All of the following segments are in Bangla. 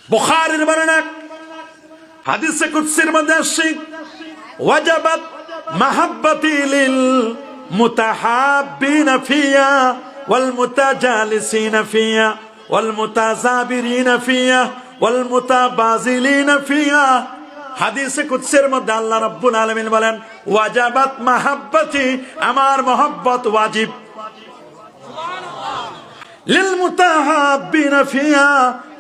বুখারীর বর্ণনা, হাদিসে কুদসির মধ্যে আসছে, ওয়াজাবাত মাহাব্বাতি লিল মুতাহাব্বিনা ফিয়া ওয়াল মুতাজালিসিনা ফিয়া ওয়াল মুতাযাবিরিনা ফিয়া ওয়াল মুতাবাযিলিনা ফিয়া। হাদিসে কুদসির মধ্যে আল্লাহ রাব্বুল আলামিন বলেন, ওয়াজাবাত মাহাব্বাতি, আমার মহব্বত ওয়াজিব, লিল মুতাহাব্বিনা ফিয়া,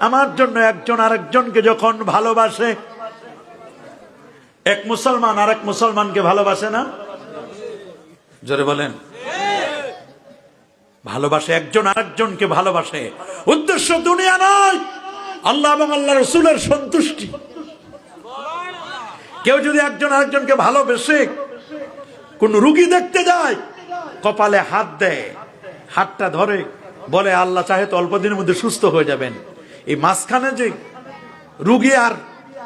আমার জন্য একজন আরেকজনকে যখন ভালোবাসে। এক মুসলমান আরেক মুসলমানকে ভালোবাসে না? জোরে বলেন। ভালোবাসে, একজন আরেকজনকে ভালোবাসে। উদ্দেশ্য দুনিয়া নয়, আল্লাহ এবং আল্লাহ রাসূলের সন্তুষ্টি। কেউ যদি একজন আরেকজনকে ভালোবেসে কোন রোগী দেখতে যায়, কপালে হাত দেয়, হাতটা ধরে বলে আল্লাহ চাহে তো অল্প দিনের মধ্যে সুস্থ হয়ে যাবেন, এই মাঝখানে যে রোগী আর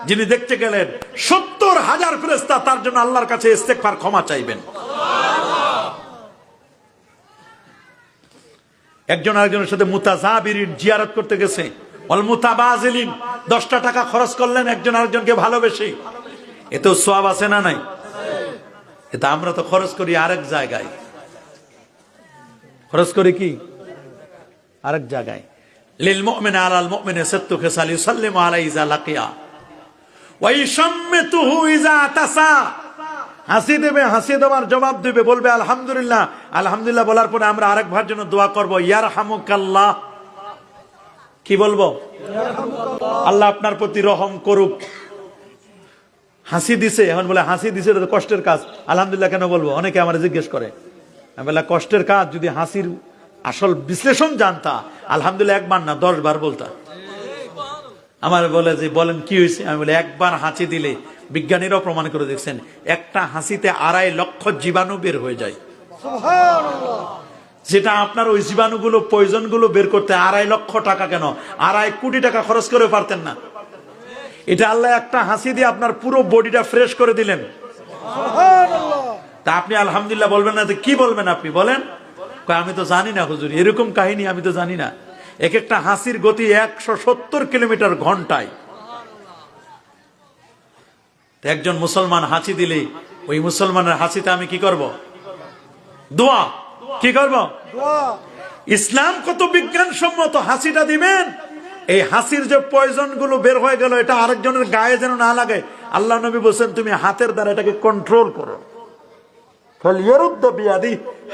যিনি দেখতে গেলেন 70,000 ফেরেশতা তার জন্য আল্লাহর কাছে ইস্তেগফার, ক্ষমা চাইবেন। একজন আরেকজনের সাথে মুতাযাবিরিন, জিয়ারত করতে গেছে, ওয়াল মুতাবাযিলিন, 10টা টাকা খরচ করলেন একজন আরেকজনকে ভালোবেসে, এতেও সওয়াব আছে না নাই? এটা আমরা তো খরচ করি আরেক জায়গায়, খরচ করি কি আরেক জায়গায়। লিল মুমিনি আলাল মুমিনি সিত্তু খিসাল ইউসাল্লিমু আলাইহি ইযা লাকিয়া ওয়া ইশাম্মিতুহু ইযা তাসা। হাসি দেবে, হাসি দেওয়ার জবাব দেবে, বলবে আলহামদুলিল্লাহ। আলহামদুলিল্লাহ বলার পরে আমরা আরেক ভাইয়ের জন্য দোয়া করব, ইয়ারহামুকাল্লাহ। কি বলবো? আল্লাহ আপনার প্রতি রহম করুক। হাসি দিছে, এখন বলে হাসি দিছে এটা তো কষ্টের কাজ, আলহামদুলিল্লাহ কেন বলবো? অনেকে আমার জিজ্ঞেস করে। আমি বললাম কষ্টের কাজ যদি হাসির আসল বিশ্লেষণ জানতা, আলহামদুলিল্লাহ একবার না 10 বার বলতা। আমার বলে যে বলেন কি হয়েছে? আমি বলে একবার হাসি দিলে, বিজ্ঞানীরাও প্রমাণ করে দেখছেন, একটা হাসিতে 2.5 লক্ষ জীবাণু বের হয়ে যায়। যেটা আপনার ওই জীবাণুগুলো, পয়জনগুলো বের করতে 2.5 লক্ষ টাকা, কেন 2.5 কোটি টাকা খরচ করে পারতেন না? এটা আল্লাহ একটা হাসি দিয়ে আপনার পুরো বডিটা ফ্রেশ করে দিলেন। তা আপনি আলহামদুলিল্লাহ বলবেন না? কি বলবেন আপনি? বলেন। আমি তো জানি না হুজুর, এরকম কাহিনী আমি তো জানি না। এক একটা হাসির গতি 170 কিলোমিটার ঘন্টায়। একজন মুসলমান হাসি দিলে ওই মুসলমানের হাসিতে আমি কি করব? দোয়া। কি করব? ইসলাম কত বিজ্ঞানসম্মত। হাসিটা দিবেন, এই হাসির যে পয়জন গুলো বের হয়ে গেল, এটা আরেকজনের গায়ে যেন না লাগে। আল্লাহ নবী বলেন তুমি হাতের দ্বারা এটাকে কন্ট্রোল করো,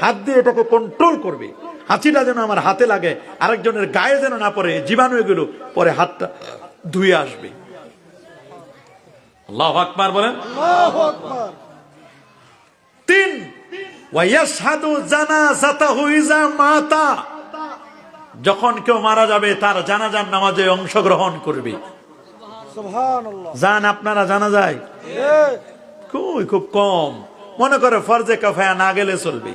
হাত দিয়ে এটাকে কন্ট্রোল করবে। হাসিটা যেন আমার হাতে লাগে, আরেকজনের গায়ে যেন না পড়ে, জীবাণু এগুলো পরে হাতটা ধুয়ে আসবে। আল্লাহু আকবার বলেন। আল্লাহু আকবার। 3 ওয়ায়াশহাদু জানাজাতাহু ইযা মাতা, যখন কেউ মারা যাবে তার জানাজার নামাজে অংশগ্রহণ করবে। সুবহানাল্লাহ। জান আপনারা জানা যায়? খুব কম। মনে করে ফরজে কিফায়া না গেলে চলবে,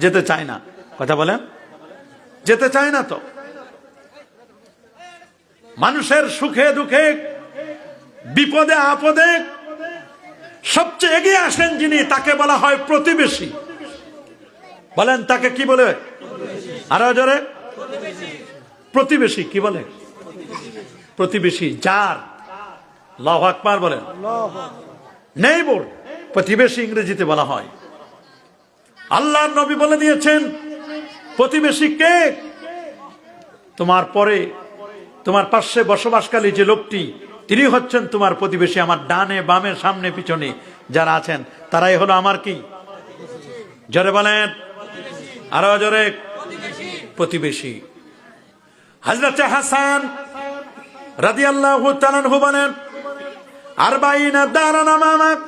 যেতে চায় না। কথা বলেন, যেতে চায় না তো। মানুষের সুখে দুঃখে, বিপদে আপদে সবচেয়ে এগিয়ে আসেন যিনি, তাকে বলা হয় প্রতিবেশী। বলেন তাকে কি বলে? আরো জোরে। প্রতিবেশী। কি বলে? প্রতিবেশী। যার। আল্লাহু আকবার বলেন। নেইবর, প্রতিবেশী ইংরেজিতে বলা হয়। আল্লাহর নবী বলে দিয়েছেন প্রতিবেশী কে? তোমার পরে, তোমার পাশে বসবাসকারী যে লোকটি, তিনি হচ্ছেন তোমার প্রতিবেশী। আমার ডানে বামে সামনে পিছনে যারা আছেন তারাই হলো আমার কি? জোরে বলেন, আরো জোরে। প্রতিবেশী। হযরত হাসান রাদিয়াল্লাহু তাআলা আনহু বলেন, 40 দারান আমামাক,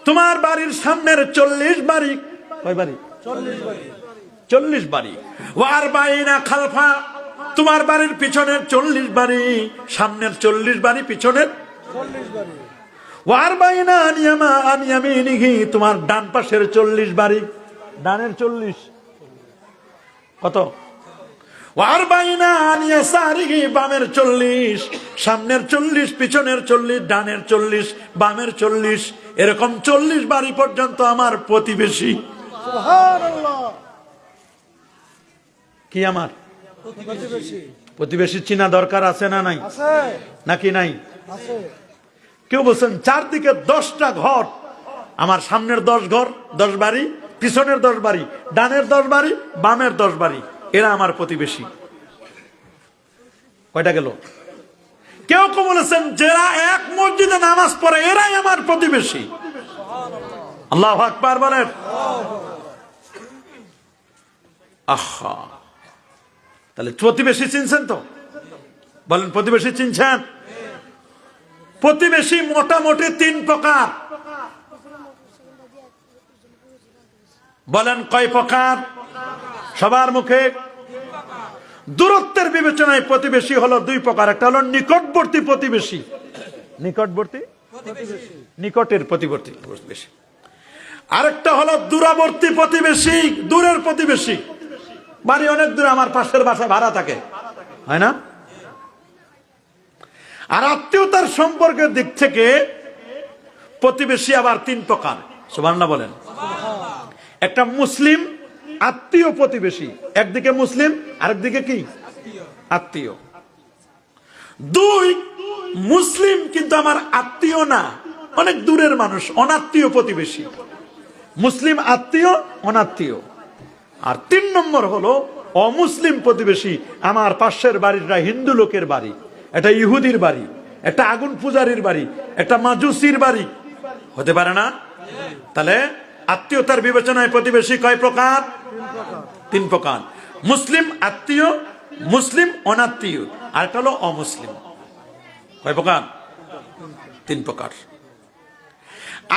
তোমার বাড়ির সামনের 40 বাড়ি। কয় বাড়ি? 40 বাড়ি। 40 বাড়ি। ওয়া 40 খালফা, তোমার বাড়ির পিছনের 40 বাড়ি, সামনের 40 বাড়ি, পিছনের 40 বাড়ি। ওয়া 40 আন ইয়ামিনিহি, তোমার ডান পাশের 40 বাড়ি, ডানের 40। কত? ওয়া 40 আন ইয়াসারিহি, বামের 40, সামনের 40, পিছনের 40, ডানের 40, বামের 40, এরকম 40 বাড়ি পর্যন্ত আমার প্রতিবেশী। সুবহানাল্লাহ। কি আমার প্রতিবেশী? প্রতিবেশী চিনা দরকার আছে না নাই? নাকি নাই? কেউ বলছেন চারদিকে 10টা ঘর, আমার সামনের 10 ঘর 10 বাড়ি, পিছনের 10 বাড়ি, ডানের 10 বাড়ি, বামের 10 বাড়ি, এরা আমার প্রতিবেশী। কয়টা গেল? কেউ কেউ বলেছেন যারা এক মসজিদে নামাজ পড়ে এরাই আমার প্রতিবেশী। আল্লাহু আকবার বলেন। আহা, তাহলে প্রতিবেশী চিনছেন তো? বলেন প্রতিবেশী চিনছেন? প্রতিবেশী মোটামুটি 3 প্রকার। বলেন কয় প্রকার? সবার মুখে। দূরত্বের বিবেচনায় প্রতিবেশী হলো 2 প্রকার। একটা হলো নিকটবর্তী প্রতিবেশী, নিকটবর্তী নিকটের প্রতিবেশী। আরেকটা হলো দূরবর্তী প্রতিবেশী, দূরের প্রতিবেশী, বাড়ি অনেক দূরে, আমার পাশের বাসা ভাড়া থাকে, হয় না? আর আত্মীয়তার সম্পর্কের দিক থেকে প্রতিবেশী আবার 3 প্রকার। সুবহানাল্লাহ বলেন। একটা মুসলিম আত্মীয় প্রতিবেশী, একদিকে মুসলিম আরেকদিকে কি আত্মীয়। 2 মুসলিম কিন্তু আমার আত্মীয় না, অনেক দূরের মানুষ, অনাত্মীয় প্রতিবেশী। মুসলিম আত্মীয়, অনাত্মীয়। আর 3 নম্বর হলো অমুসলিম প্রতিবেশী, আমার পাশের বাড়িটা হিন্দু লোকের বাড়ি, এটা ইহুদির বাড়ি, একটা আগুন পূজারীর বাড়ি, একটা মাজুসির বাড়ি, হতে পারে না? তাহলে আত্মীয়তার বিবেচনায় প্রতিবেশী কয় প্রকার? 3 প্রকার। মুসলিম আত্মীয়, মুসলিম অনাত্মীয়, আর একটা হলো অমুসলিম। কয় প্রকার? 3 প্রকার।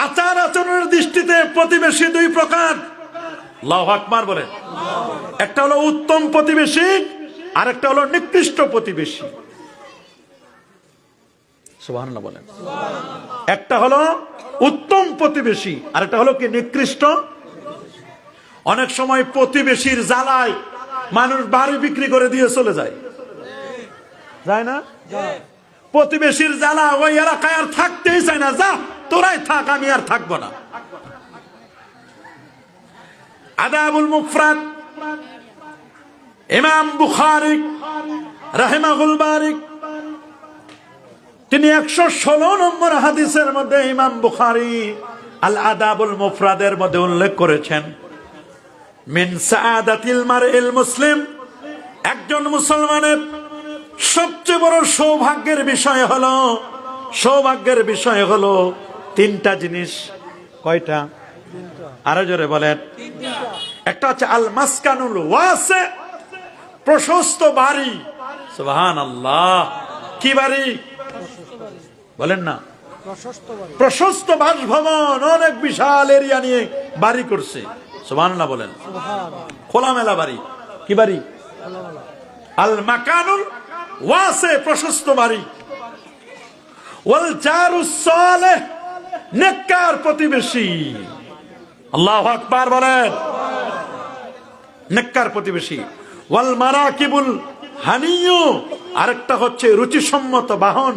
আচার আচরণের দৃষ্টিতে প্রতিবেশী 2 প্রকার। আল্লাহু আকবার বলে। একটা হলো উত্তম প্রতিবেশী, আর একটা হলো নিকৃষ্ট প্রতিবেশী। সুবহানাল্লাহ বলেন। একটা হলো উত্তম প্রতিবেশী, আর একটা হলো কি নিকৃষ্ট। অনেক সময় প্রতিবেশীর জ্বালায় মানুষ বাড়ি বিক্রি করে দিয়ে চলে যায়, যায় না? প্রতিবেশীর জ্বালা, ওই এলাকায় আর থাকতেই চায় না, যা তোরাই থাক, আমি আর থাকবো না। আদাবুল মুফরাদ, ইমাম বুখারী রাহিমাহুল বারী, তিনি 116 নম্বর হাদিসের মধ্যে ইমাম বুখারী আল আদাবুল মুফরাদের মধ্যে উল্লেখ করেছেন, মিন সাআদাতিল মারইল মুসলিম, একজন মুসলমানের সবচেয়ে বড় সৌভাগ্যের বিষয় হলো 3টা জিনিস। কয়টা? আরো জোরে বলেন। একটা হচ্ছে আল মাসকানুল ওয়াসি, প্রশস্ত বাড়ি। সুবহানাল্লাহ। কি বাড়ি বলেন না? প্রশস্ত বাসভবন, অনেক বিশাল এরিয়া নিয়ে বাড়ি করছে। সুবহানাল্লাহ বলেন। খোলামেলা বাড়ি। কি বাড়ি? আল মাকানুল ওয়াসি, প্রশস্ত বাড়ি। ওয়াল জারুস সালেহ, নেককার প্রতিবেশী। আল্লাহু আকবার বলেন। নেককার প্রতিবেশী। ওয়াল মারাকিবুল হানিয়ু, আরেকটা হচ্ছে রুচিসম্মত বাহন,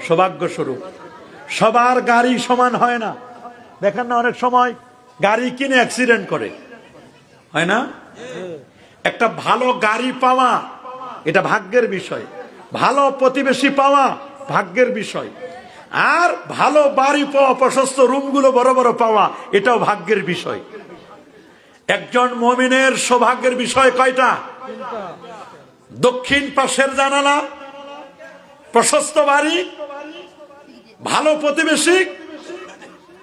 সৌভাগ্য স্বরূপ। সবার গাড়ি সমান হয় না, দেখেন না অনেক সময় গাড়ি কিনে অ্যাক্সিডেন্ট করে, হয় না? একটা ভালো গাড়ি পাওয়া এটা ভাগ্যের বিষয়, ভালো প্রতিবেশী পাওয়া ভাগ্যের বিষয়, আর ভালো বাড়ি পাওয়া, প্রশস্ত রুমগুলো বড় বড় পাওয়া, এটাও ভাগ্যের বিষয়। একজন মুমিনের সৌভাগ্যের বিষয় কয়টা? দক্ষিণ পাশের জানালা, প্রশস্ত বাড়ি, ভালো প্রতিবেশী,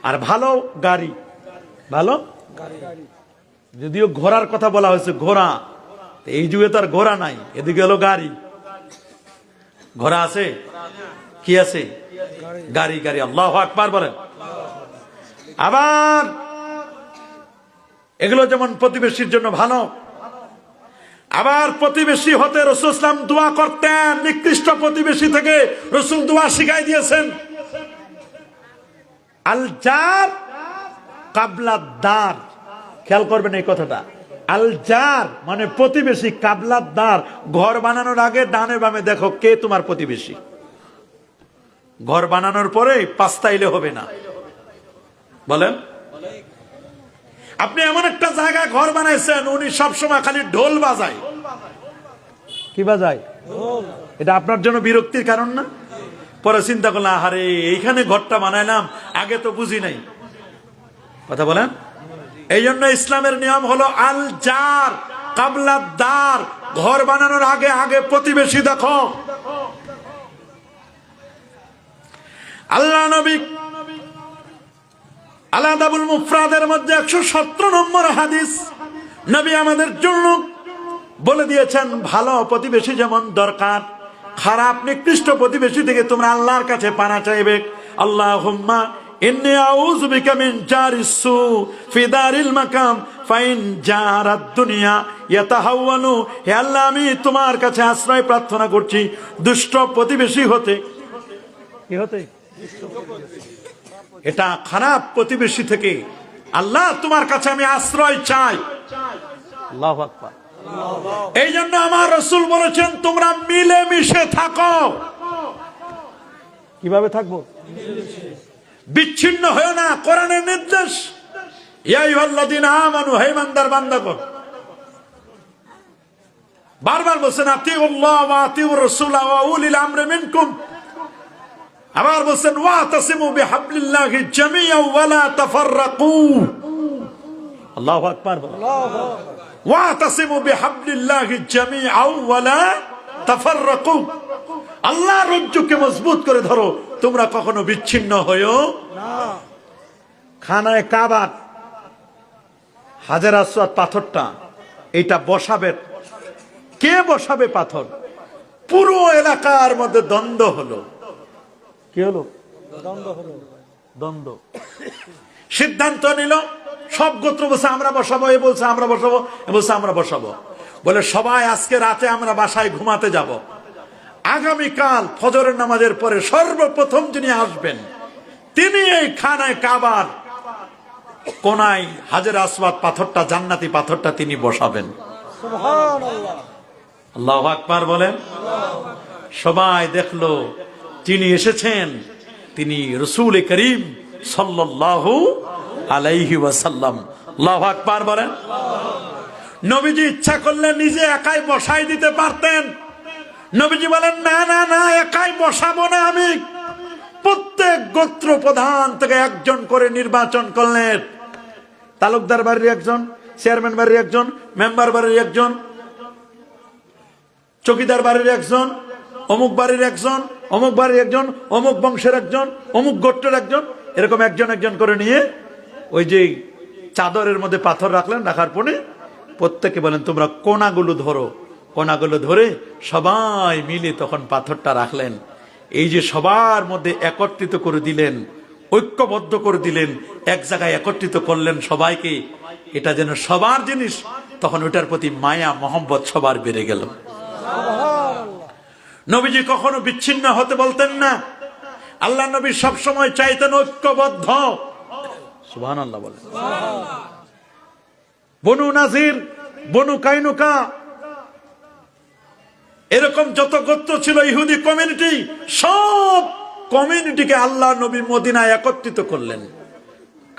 আর ভালো গাড়ি। ভালো যদিও ঘোড়ার কথা বলা হয়েছে, ঘোড়া এই যুগে তো আর ঘোড়া নাই, এদিকে হলো গাড়ি। ঘোড়া আছে, কি আছে? গাড়ি। গাড়ি। আল্লাহু আকবার বলেন। আবার এগুলো যেমন প্রতিবেশীর জন্য ভালো, আবার প্রতিবেশী হতে রাসূল সাল্লাল্লাহু আলাইহি ওয়াসাল্লাম দোয়া করতেন। নিকৃষ্ট প্রতিবেশী থেকে রাসূল দোয়া শিখাই দিয়েছেন। আল জার কাবলা দার, খেয়াল করবেন এই কথাটা। আল জার মানে প্রতিবেশী, কাবলা দার, ঘর বানানোর আগে ডানে বামে দেখো কে তোমার প্রতিবেশী। ঘর বানানোর পরে পাস্তাইলে হবে না। বলেন, আপনি এমন একটা জায়গায় ঘর বানাইছেন, উনি সবসময় খালি ঢোল বাজায়, কি বাজায়? এটা আপনার জন্য বিরক্তির কারণ না? পরে চিন্তা করলাম, আরে এইখানে ঘরটা বানাইলাম, আগে তো বুঝি নাই। কথা বলেন। এই জন্য ইসলামের নিয়ম হলো আল জার কাবলা দার, ঘর বানানোর আগে আগে প্রতিবেশী দেখো। আল্লাহ নবী আলাদাবুল মুফরাদের মধ্যে 117 নম্বর হাদিস নবী আমাদের জন্য বলে দিয়েছেন, ভালো প্রতিবেশী যেমন দরকার, খারাপ নিকৃষ্ট প্রতিবেশী থেকে তোমরা আল্লাহর কাছে পানা চাইবে। আল্লাহুম্মা ইন্নী আউযু বিকা মিন জারিস সু ফি দারিল মাকাম ফাইন জারাদ দুনিয়া ইয়াতাহাওয়ানু, হে আল্লাহ আমি তোমার কাছে আশ্রয় প্রার্থনা করছি দুষ্ট প্রতিবেশী হতে। কি হতে? এটা খারাপ প্রতিবেশী থেকে আল্লাহ তোমার কাছে আমি আশ্রয় চাই। আল্লাহু আকবার। এই জন্য আমার রাসূল বলেছেন তোমরা মিলেমিশে থাকো। কিভাবে থাকবো? বিচ্ছিন্ন হয়েও না, কোরআনের নির্দেশ। ইয়া আইয়ুহাল্লাযীনা আমানু, হে ইমানদার বান্দাগণ, বারবার বলছেন আতিউল্লাহ ওয়া আতিউর রাসূল ওয়া উলিল আমরি মিনকুম। আবার বলছেন ওয়াতাসিমু বিহাবলিল্লাহি জামিআন ওয়া লা তাফাররাকু। আল্লাহু আকবার। ওয়াতাসিমু বিহাবলিল্লাহি জামিআন ওয়া লা তাফাররাকু। আল্লাহর রজ্জুকে মজবুত করে ধরো, তোমরা কখনো বিচ্ছিন্ন হয়ো না। খানায়ে কাবা হাজার আসওয়াদ পাথরটা, এটা বসাবে কে? বসাবে পাথর। পুরো এলাকার মধ্যে দ্বন্দ্ব হলো। কি হলো? দ্বন্দ্ব। সিদ্ধান্ত নিল সব গোত্র বলছে আমরা বসাবো, এ বলছে আমরা বসাবো, এ বলছে আমরা বসাবো। বলে সবাই আজকে রাতে আমরা বাসায় ঘুমাতে যাব, আগামীকাল ফজরের নামাজের পরে সর্বপ্রথম যিনি আসবেন তিনি এই খানায় কাবার কোনায় হাজার আসওয়াদ পাথরটা, জান্নাতি পাথরটা তিনি বসাবেন। সুবহানাল্লাহ। আল্লাহু আকবার বলেন। সবাই দেখলো যিনি এসেছেন তিনি রাসূল করিম সাল্লাল্লাহু আলাইহি ওয়াসাল্লাম। আল্লাহু আকবার বলেন। নবীজি ইচ্ছা করলে নিজে একাই বসাই দিতে পারতেন। নবীজি বলেন না না না, একাই বসাবো না আমি। প্রত্যেক গোত্র প্রধান থেকে একজন করে নির্বাচন করলেন। তালুকদার বাড়ির একজন, চেয়ারম্যান বাড়ির একজন, মেম্বার বাড়ির একজন, চৌকিদার বাড়ির একজন, অমুক বাড়ির একজন, অমুক বাড়ির একজন, অমুক বংশের একজন, অমুক গোত্রের একজন, এরকম একজন একজন করে নিয়ে ওই যে চাদরের মধ্যে পাথর রাখলেন। রাখার পরে প্রত্যেকে বলেন তোমরা কোনাগুলো ধরো। কোনাগুলো ধরে সবাই মিলে তখন পাথরটা রাখলেন। এই যে সবার মধ্যে একত্রিত করে দিলেন, ঐক্যবদ্ধ করে দিলেন, এক জায়গায় একত্রিত করলেন সবাইকে, এটা যেন সবার জিনিস। তখন ওটার প্রতি মায়া মহব্বত সবার বেড়ে গেল। নবীজি কখনো বিচ্ছিন্ন হতে বলতেন না। আল্লাহ নবী সবসময় চাইতেন ঐক্যবদ্ধ। সুবহানাল্লাহ বলেন। বনু নাজির, বনু কাইনুকা, এরকম যত গোত্র ছিল ইহুদি কমিউনিটি, সব কমিউনিটিকে আল্লাহ নবী মদিনায় একত্রিত করলেন,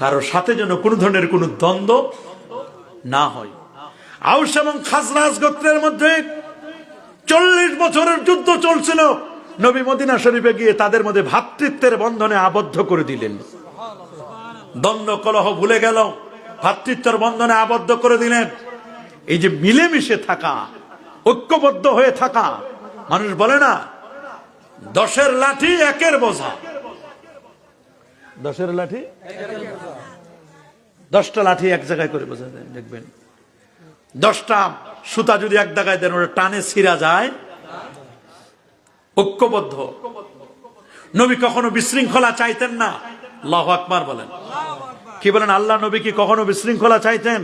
কারোর সাথে যেন কোনো ধরনের কোনো দ্বন্দ্ব না হয়। আউস এবং খাজরাজ গোত্রের মধ্যে 40 বছরের যুদ্ধ চলছিল। নবী মদিনা শরীফে গিয়ে তাদের মধ্যে ভ্রাতৃত্বের বন্ধনে আবদ্ধ করে দিলেন। দ্বন্দ্ব কলহ ভুলে গেল, ভ্রাতৃত্বের বন্ধনে আবদ্ধ করে দিলেন। এই যে মিলেমিশে থাকা, ঐক্যবদ্ধ হয়ে থাকা, মানুষ বলে না 10-এর লাঠি 1-এর বোঝা। 10-এর লাঠি 10টা লাঠি এক জায়গায় করে বোঝা যায়। দেখবেন 10টা সুতা যদি এক জায়গায় দেন ওটা টানে ছিঁড়া যায়। ঐক্যবদ্ধ। নবী কখনো বিশৃঙ্খলা চাইতেন না। আল্লাহু আকবার বলেন। কি বলেন? আল্লাহ নবী কি কখনো বিশৃঙ্খলা চাইতেন?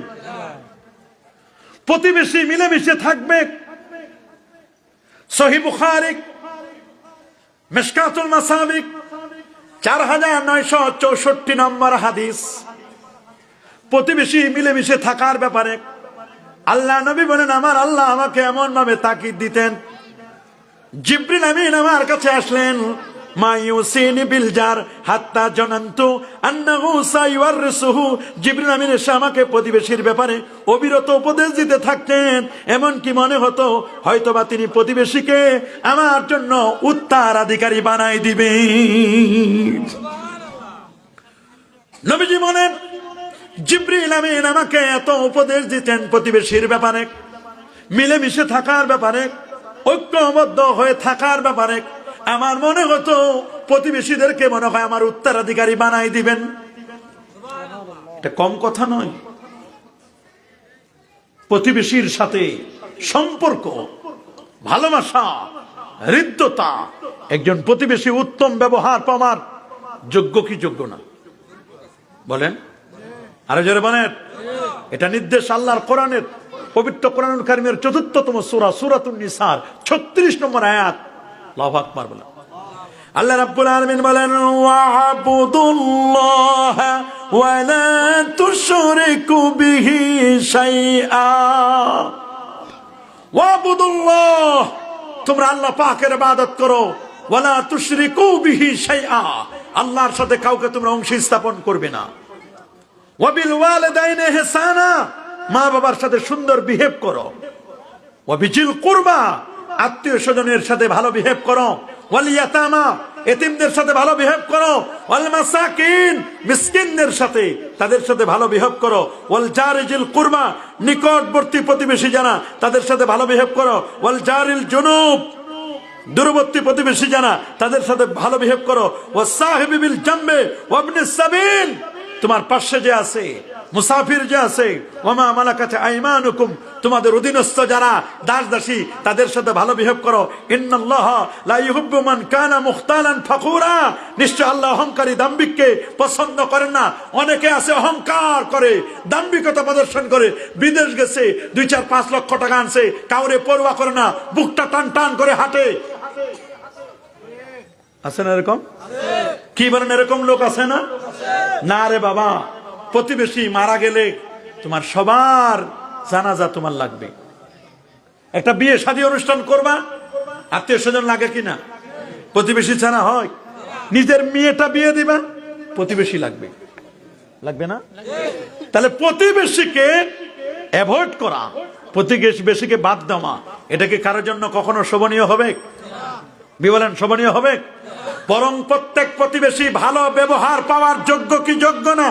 প্রতিবেশী মিলেমিশে থাকবে। সহিহ বুখারী মিশকাতুল মাসাবিক 4964 নম্বর হাদিস। প্রতিবেশী মিলেমিশে থাকার ব্যাপারে আল্লাহ নবী বলেন আমার আল্লাহ আমাকে এমন ভাবে তাকিদ দিতেন, জিবরিল আমিন আমার কাছে আসলেন, মা ইউসিনি বিল জার হাত্তা জানান্তু আন্নাহু সাইওয়ারসুহু। জিবরিল আমিন এসে আমাকে প্রতিবেশীর ব্যাপারে অবিরত উপদেশ দিতে থাকতেন, এমন কি মনে হতো হয়তোবা তিনি প্রতিবেশীকে আমার জন্য উত্তরাধিকারী বানাই দিবেন। নবীজি বলেন জিবরিল আমিন আমাকে এত উপদেশ দিতেন প্রতিবেশীর ব্যাপারে, মিলেমিশে থাকার ব্যাপারে, ঐক্যবদ্ধ হয়ে থাকার ব্যাপারে। আমার মনে হতো প্রতিবেশীদেরকে মনে হয় আমার উত্তরাধিকারী বানাই দিবেন। এটা কম কথা নয়। প্রতিবেশীর সাথে সম্পর্ক, ভালোবাসা, হৃদ্যতা, একজন প্রতিবেশী উত্তম ব্যবহার পাওয়ার যোগ্য কি যোগ্য না বলেন? আরো জোরে বলেন। এটা নির্দেশ আল্লাহর কোরআনের, পবিত্র কোরআনুল কারীমের ৪র্থতম সূরা সূরাতুন নিসার ৩৬ নম্বর আয়াত। আল্লাহু আকবার বলেন। আল্লাহ রাব্বুল আলামিন বলেন ওয়া'বুদুল্লাহ ওয়া লা তুশরিকু বিহি শাইআ। ওয়া'বুদুল্লাহ, তোমরা আল্লাহ পাকের ইবাদত করো, ওয়া লা তুশরিকু বিহি শাইআ, আল্লাহর সাথে কাউকে তোমরা অংশ স্থাপন করবে না। ওয়া বিল ওয়ালিদাইনি ইহসানা, মা বাবার সাথে সুন্দর বিহেভ করো। ওয়া বিজিল কুরবা, আত্মীয় স্বজনের সাথে ভালো বিহেভ করো। ওয়াল ইয়াতামা, এতিমদের সাথে ভালো বিহেভ করো। ওয়াল মাসাকিন, মিসকিনদের সাথে, তাদের সাথে ভালো বিহেভ করো। ওয়াল জারিজিল কুরবা, নিকটবর্তী প্রতিবেশী যারা তাদের সাথে ভালো বিহেভ করো। ওয়াল জারিল জুনুব, দূরবর্তী প্রতিবেশী যারা তাদের সাথে ভালো বিহেভ করো। ওয়াস সাহিবি বিল জামবে ওয়া ইবনিস সাবিল, তোমার পাশে যে আছে, মুসাফির যে আছে। ওমা মালাকাত আইমানুকুম, তোমাদের অধীনস্থ যারা দাস দাসী তাদের সাথে ভালো বিহেভ করো। ইন্নাল্লাহ লা ইউহিব্বু মান কানা মুখতালান ফাখুরা, নিশ্চয় আল্লাহ অহংকারী দাম্ভিককে পছন্দ করেন না। অনেকে আছে অহংকার করে, দাম্ভিকতা প্রদর্শন করে, বিদেশ গেছে, 2-4-5 লক্ষ টাকা আনছে, কাউরে পরোয়া করে না, বুকটা টান টান করে হাঁটে। আছে না এরকম? কি বলেন, এরকম লোক আছে না? না রে বাবা, প্রতিবেশী মারা গেলে তোমার সবার জানাজা তোমার লাগবে। একটা বিয়ে শাদী অনুষ্ঠান করবা, আত্মীয় স্বজন লাগে কিনা? প্রতিবেশী ছাড়া হয়? নিজের মেয়েটা বিয়ে দিবা, প্রতিবেশী লাগবে, লাগবে না? তাহলে প্রতিবেশীকে অ্যাভয়েড করা, প্রতিবেশীকে বাদ দেওয়া, এটা কি কারোর জন্য কখনো শোভনীয় হবে? বলেন, শোভনীয় হবে? বরং প্রত্যেক প্রতিবেশী ভালো ব্যবহার পাওয়ার যোগ্য কি যোগ্য না?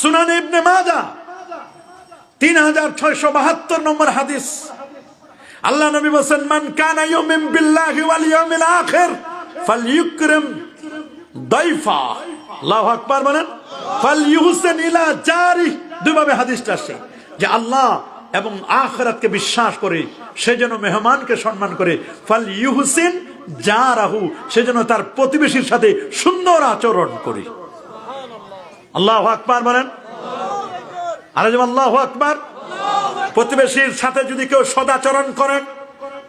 সুনান ইবনে মাজাহ 3672 নম্বর হাদিস। আল্লাহ নবী বলেন মান কানা ইউমিন বিল্লাহি ওয়াল ইয়াউমিল আখির ফালইউকরিম দাইফা। আল্লাহু আকবার বলেন। ফালইউহসিন ইলা জারি, দুইভাবে হাদিসটা আসে যে আল্লাহ এবং আখিরাতকে বিশ্বাস করে সেজন্য মেহমানকে সম্মান করে। ফালইউহসিন জারাহু, সেজন্য তার প্রতিবেশীর সাথে সুন্দর আচরণ করে। আল্লাহু আকবার বলেন। আরে যেমন আল্লাহু আকবার। প্রতিবেশীর সাথে যদি কেউ সদাচরণ করে,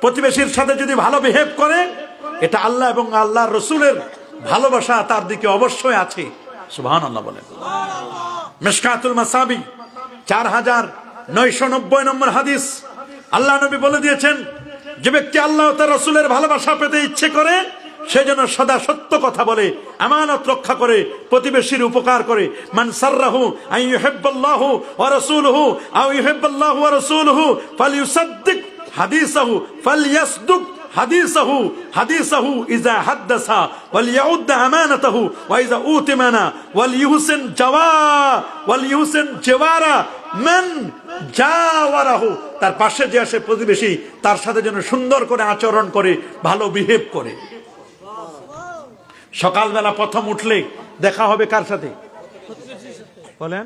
প্রতিবেশীর সাথে যদি ভালো বিহেভ করে, এটা আল্লাহ এবং আল্লাহর রাসূলের ভালোবাসা তার দিকে অবশ্যই আছে। সুবহানাল্লাহ বলেন। মিশকাতুল মাসাবি 4990 নম্বর হাদিস। আল্লাহ নবী বলে দিয়েছেন, যে ব্যক্তি আল্লাহ ও তার রাসূলের ভালোবাসা পেতে ইচ্ছে করে সে যেন সদা সত্য কথা বলে, আমানত রক্ষা করে, প্রতিবেশীর উপকার করে। মান সাররাহু আন ইউহিব্বাল্লাহু ওয়া রাসূলুহু আও ইউহিব্বাল্লাহু ওয়া রাসূলুহু ফালইউসাদ্দিক হাদিসাহু ফালইয়াসদুক হাদিসাহু ইযা হাদাসা ওয়ালইউদ্দ আমানাতাহু ওয়া ইযা উতিমানা ওয়ালইউহসিন জাওয়ারা মান জাওয়ারাহু, তার পাশে যে আসে প্রতিবেশী তার সাথে যেন সুন্দর করে আচরণ করে, ভালো বিহেভ করে। সকালবেলা প্রথম উঠলে দেখা হবে কার সাথে বলেন?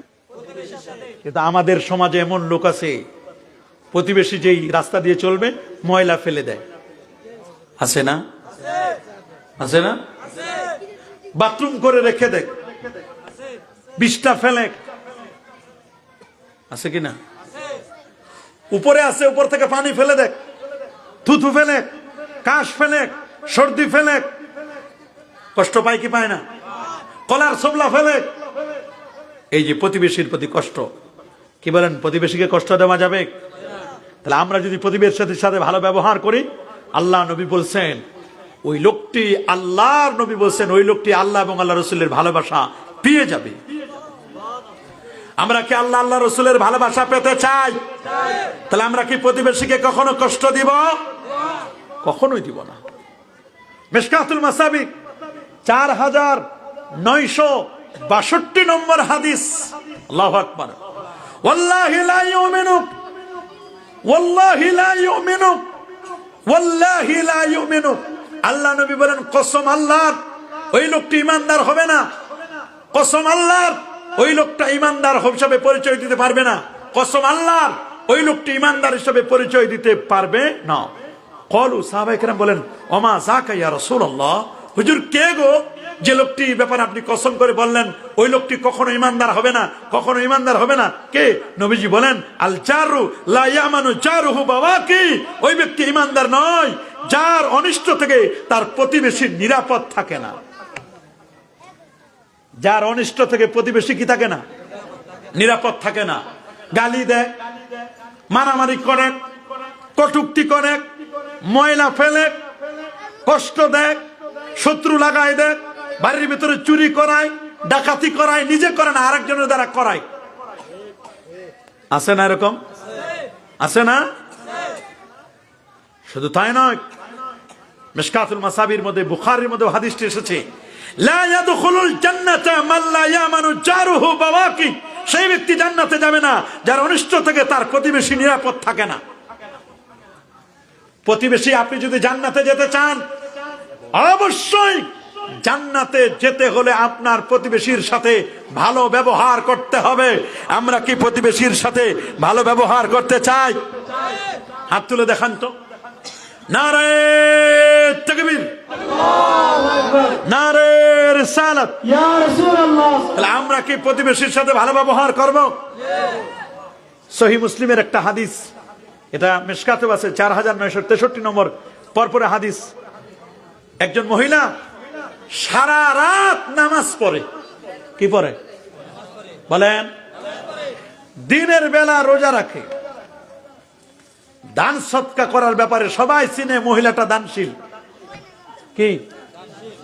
কিন্তু আমাদের সমাজে এমন লোক আছে, প্রতিবেশী যেই রাস্তা দিয়ে চলবে ময়লা ফেলে দেয়। আছে না? আছে না? বাথরুম করে রেখে দেয়, বিষ্ঠা ফেলে। আছে কিনা? উপরে আছে, উপর থেকে পানি ফেলে দেয়, থুথু ফেলে, কাশ ফেলে, সর্দি ফেলে। কষ্ট পায় কি পায় না? কলার ছোবলা ফেলে। এই যে প্রতিবেশীর প্রতি কষ্ট, কি বলেন, প্রতিবেশীকে কষ্ট দেওয়া যাবে? তাহলে আমরা যদি প্রতিবেশীর সাথে ভালো ব্যবহার করি, আল্লাহ নবী বলছেন ওই লোকটি আল্লাহর নবী বলছেন ওই লোকটি আল্লাহ এবং আল্লাহ রসুলের ভালোবাসা পেয়ে যাবে। আমরা কি আল্লাহ আল্লাহ রসুলের ভালোবাসা পেতে চাই? তাহলে আমরা কি প্রতিবেশীকে কখনো কষ্ট দিব? কখনোই দিব না। মিশকাতুল মাসাবিক 4962 নম্বর হাদিস। আল্লাহু আকবার। ওয়াল্লাহি লা ইউমিনু ওয়াল্লাহি লা ইউমিনু ওয়াল্লাহি লা ইউমিনু। আল্লাহ নবী বলেন কসম আল্লাহর, ওই লোকটি ঈমানদার হবে না। কসম আল্লাহর, ওই লোকটা ঈমানদার হিসেবে পরিচয় দিতে পারবে না। কসম আল্লাহর, ওই লোকটি ঈমানদার হিসেবে পরিচয় দিতে পারবে না। ক্বালু, সাহাবায়ে কেরাম বলেন, ওমা যাকা ইয়া রাসূলুল্লাহ, হুজুর কে গো যে লোকটি ব্যাপারে আপনি কসম করে বললেন ওই লোকটি কখনো ঈমানদার হবে না, কখনো ঈমানদার হবে না? কে? নবীজি বলেন, আল জারু লা ইয়ামানু জারুহু বাওয়াকি। ওই ব্যক্তি ঈমানদার নয় যার অনিষ্ট থেকে তার প্রতিবেশীর নিরাপদ থাকে না। যার অনিষ্ট থেকে প্রতিবেশী কি থাকে না? নিরাপদ থাকে না। গালি দেয়, মারামারি করে, কটূক্তি করে, ময়লা ফেলে, কষ্ট দেয়, শত্রু লাগাই দেয়, বাড়ির ভিতরে চুরি করায়, ডাকাতি করায়, নিজে করে না আরেকজনের দ্বারা করায়। আছে না এরকম? আছে না? শুধু তাই নয়, মিশকাতুল মাসাবির মধ্যে, বুখারীর মধ্যে হাদিসটি এসেছে, লা ইয়াদখুলুল জান্নাতা মান লা ইয়ামানু জারুহু বাওয়াকি। সেই ব্যক্তি জান্নাতে যাবে না যার অনিষ্ট থেকে তার প্রতিবেশী নিরাপদ থাকে না। প্রতিবেশী, আপনি যদি জান্নাতে যেতে চান, অবশ্যই জান্নাতে যেতে হলে আপনার প্রতিবেশীর সাথে ভালো ব্যবহার করতে হবে। আমরা কি প্রতিবেশীর সাথে ভালো ব্যবহার করতে চাই? হাত তুলে দেখান তো। নারে তাকবীর, নারে রিসালাত, ইয়া রাসূলুল্লাহ। তাহলে আমরা কি প্রতিবেশীর সাথে ভালো ব্যবহার করব? সহিহ মুসলিমের একটা হাদিস, এটা মিশকাতে আছে 4963 নম্বর পরপরে হাদিস। একজন মহিলা সারা রাত নামাজ পড়ে। কি পড়ে বলেন? দিনের বেলা রোজা রাখে। দান সৎকা করার ব্যাপারে সবাই চিনে মহিলাটা দানশীল। কি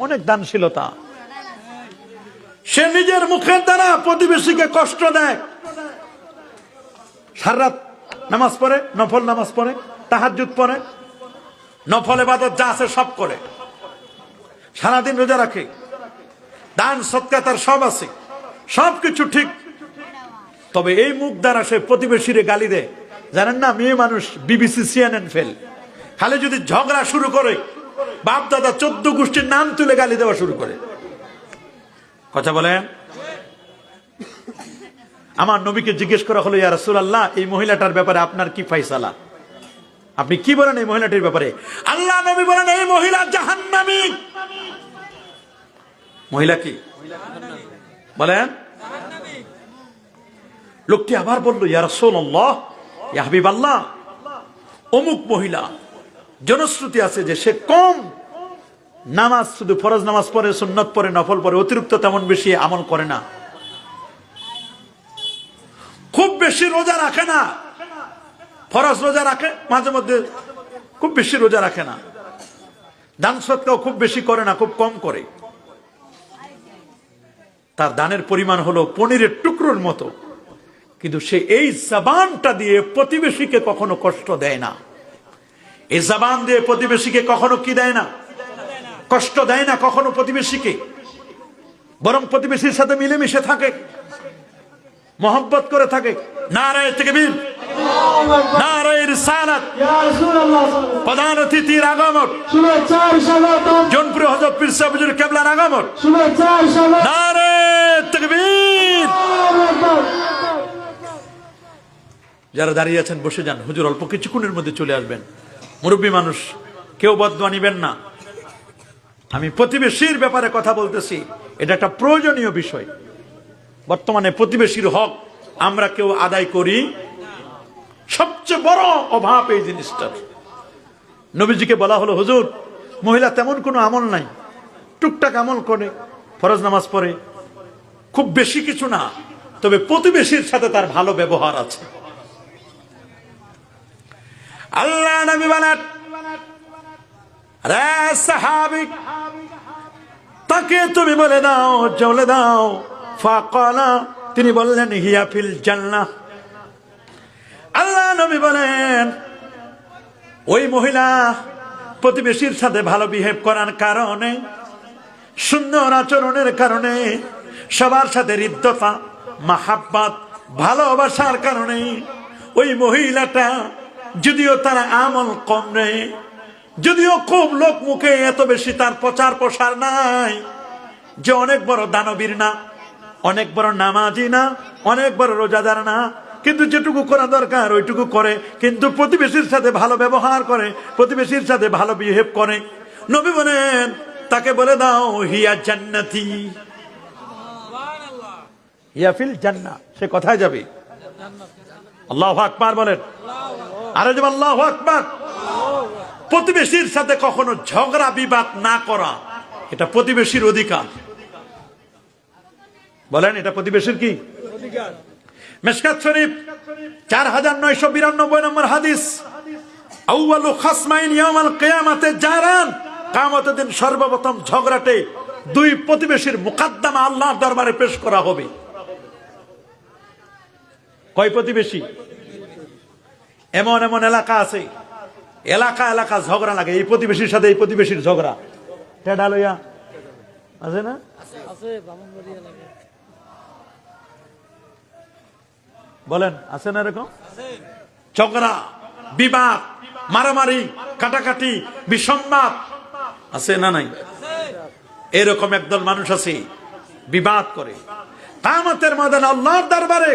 অনেক দানশীলতা। সে নিজের মুখের দ্বারা প্রতিবেশীকে কষ্ট দেয়। সারা রাত নামাজ পড়ে, নফল নামাজ পড়ে, তাহাজ্জুদ পড়ে, নফল ইবাদত যা আছে সব করে, সারাদিন রোজা রাখে, দান সৎকা তার সব আছে, সবকিছু ঠিক। তবে এই মুখ দ্বারা সে প্রতিবেশীরে গালি দেয়। জানেন না, মেয়ে মানুষ বিবিসি সিএনএন ফেল। খালি যদি ঝগড়া শুরু করে, বাপ দাদা 14 গোষ্ঠীর নাম তুলে গালি দেওয়া শুরু করে। কথা বলেন। আমার নবীকে জিজ্ঞেস করা হলো, ইয়া রাসূলুল্লাহ, এই মহিলাটার ব্যাপারে আপনার কি ফয়সালা? আপনি কি বলেন এই মহিলাটির ব্যাপারে? আল্লাহ নবী বলেন, এই মহিলা জাহান্নামী। মহিলা কি বলেন? লোকটি আবার বলল, ইয়া রাসূলুল্লাহ, ইয়া হাবিবাল্লাহ, অমুক মহিলা, জনশ্রুতি আছে যে সে কম নামাজ, শুধু ফরজ নামাজ পড়ে, সুন্নত পড়ে, নফল পড়ে, অতিরিক্ত তেমন বেশি আমল করে না, খুব বেশি রোজা রাখে না, ফরজ রোজা রাখে মাঝে মধ্যে, খুব বেশি রোজা রাখে না, দান সৎকাও খুব বেশি করে না, খুব কম করে। তার দানের পরিমাণ হলো পনিরের টুকরোর মতো, কিন্তু সে এই জবানটা দিয়ে প্রতিবেশীকে কখনো কষ্ট দেয় না। এই জবান দিয়ে প্রতিবেশীকে কখনো কি দেয় না? কষ্ট দেয় না কখনো প্রতিবেশীকে, বরং প্রতিবেশীর সাথে মিলেমিশে থাকে, মহব্বত করে থাকে। নারায়ে তাকবীর, নারায়ে রিসালাত, ইয়া রাসূলুল্লাহ। প্রধান অতিথির আগমন, শুভেচ্ছা স্বাগতম। জনপ্র হযরত পীর সাহেব হুজুর কিবলার আগমন, শুভেচ্ছা স্বাগতম। নারায়ে তাকবীর। যারা দাঁড়িয়ে আছেন বসে যান, হুজুর অল্প কিছুক্ষণের মধ্যে চলে আসবেন। মুরব্বী মানুষ, কেউ বদদোয়া নিবেন না। আমি প্রতিবেশীর ব্যাপারে কথা বলতেছি, এটা একটা প্রয়োজনীয় বিষয়। বর্তমানে প্রতিবেশীর হক আমরা কেউ আদায় করি। সবচেয়ে বড় অভাব এই জিনিসটার। নবীজিকে বলা হলো, হুজুর মহিলা তেমন কোনো আমল নাই, টুকটাক আমল করে, ফরজ নামাজ পড়ে, খুব বেশি কিছু না, তবে প্রতিবেশীর সাথে তার ভালো ব্যবহার আছে। আল্লাহ নবী বলেন, রে সাহাবী, তাকে তুমি বলে দাও, চলে দাও। ফাকালা, তিনি বললেন হিয়া ফিল জান্নাহ। আল্লাহ নবী বলেন, ওই মহিলা প্রতিবেশীর সাথে ভালো বিহেভ করার কারণে, সুন্দর আচরণের কারণে, সবার সাথে হৃদ্যতা, মাহাব্বত, ভালোবাসার কারণে ওই মহিলাটা, যদিও তার আমল কম নেই, যদিও খুব লোক মুখে এত বেশি তার প্রচার প্রসার নাই যে অনেক বড় দানবীর না, অনেক বড় নামাজি না, অনেক বড় রোজাদার না, কিন্তু যেটুকু করা দরকার ওইটুকু করে, কিন্তু প্রতিবেশীর সাথে ভালো ব্যবহার করে, প্রতিবেশীর সাথে ভালো বিহেভ করে। নবী বলেন, তাকে বলে দাও হিয়া জান্নাতি, হিয়া ফিল জান্নাহ, সে কোথায় যাবে? আল্লাহু আকবার বলেন, আরে যে আল্লাহু আকবার। প্রতিবেশীর সাথে কখনো ঝগড়া বিবাদ না করা, এটা প্রতিবেশীর অধিকার। বলেন, এটা প্রতিবেশীর কি অধিকার? মিশকাত শরীফ 4992 নম্বর হাদিস, আউয়ালু খাসমাইন ইয়াউমাল কিয়ামাতে জারান, কিয়ামতের দিন সর্বপ্রথম ঝগড়াটে দুই প্রতিবেশীর মুকদ্দমা আল্লাহর দরবারে পেশ করা হবে। কয় প্রতিবেশী? এমন এমন এলাকা আছে, এলাকা এলাকা ঝগড়া লাগে, এই প্রতিবেশীর সাথে এই প্রতিবেশীর ঝগড়া। টেডা লইয়া আছে না? বলেন, আছে না এরকম? ঝগড়া, বিবাদ, মারামারি, কাটাকাটি, বিসম্বাদ আছে না নাই? এরকম একদল মানুষ আছে, বিবাদ করে। কিয়ামতের ময়দানে আল্লাহর দরবারে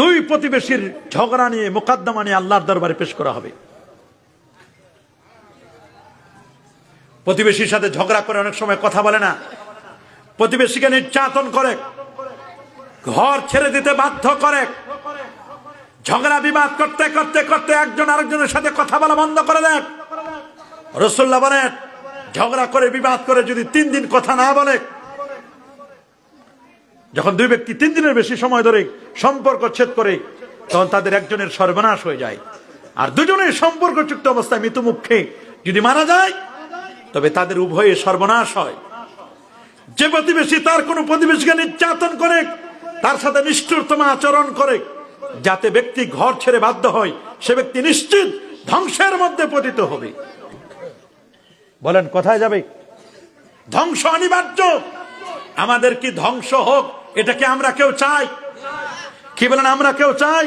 দুই প্রতিবেশীর ঝগড়া নিয়ে, মুকদ্দমা নিয়ে আল্লাহর দরবারে পেশ করা হবে। প্রতিবেশীর সাথে ঝগড়া করে অনেক সময় কথা বলে না, প্রতিবেশীকে নির্যাতন করে, ঘর ছেড়ে দিতে বাধ্য করে, ঝগড়া বিবাদ করতে করতে করতে একজন আরেকজনের সাথে কথা বলা বন্ধ করে দেয়। রাসূলুল্লাহ বলেন, ঝগড়া করে বিবাদ করে যদি 3 দিন কথা না বলে, যখন দুই ব্যক্তি 3 দিনের বেশি সময় ধরে সম্পর্ক ছেদ করে, তখন তাদের একজনের সর্বনাশ হয়ে যায়। আর দুজনের সম্পর্কযুক্ত অবস্থায় মৃত্যুমুখে যদি মারা যায়, তবে তাদের উভয়ে সর্বনাশ হয়। যে প্রতিবেশী তার কোনো প্রতিবেশীকে নির্যাতন করে, তার সাথে নিষ্ঠুরতম আচরণ করে, যাতে ব্যক্তি ঘর ছেড়ে বাধ্য হয়, সে ব্যক্তি নিশ্চিত ধ্বংসের মধ্যে পতিত হবে। বলেন, কোথায় যাবে? ধ্বংস অনিবার্য। আমাদের কি ধ্বংস হোক, এটা কি আমরা কেউ চাই? কি বলেন, আমরা কেউ চাই?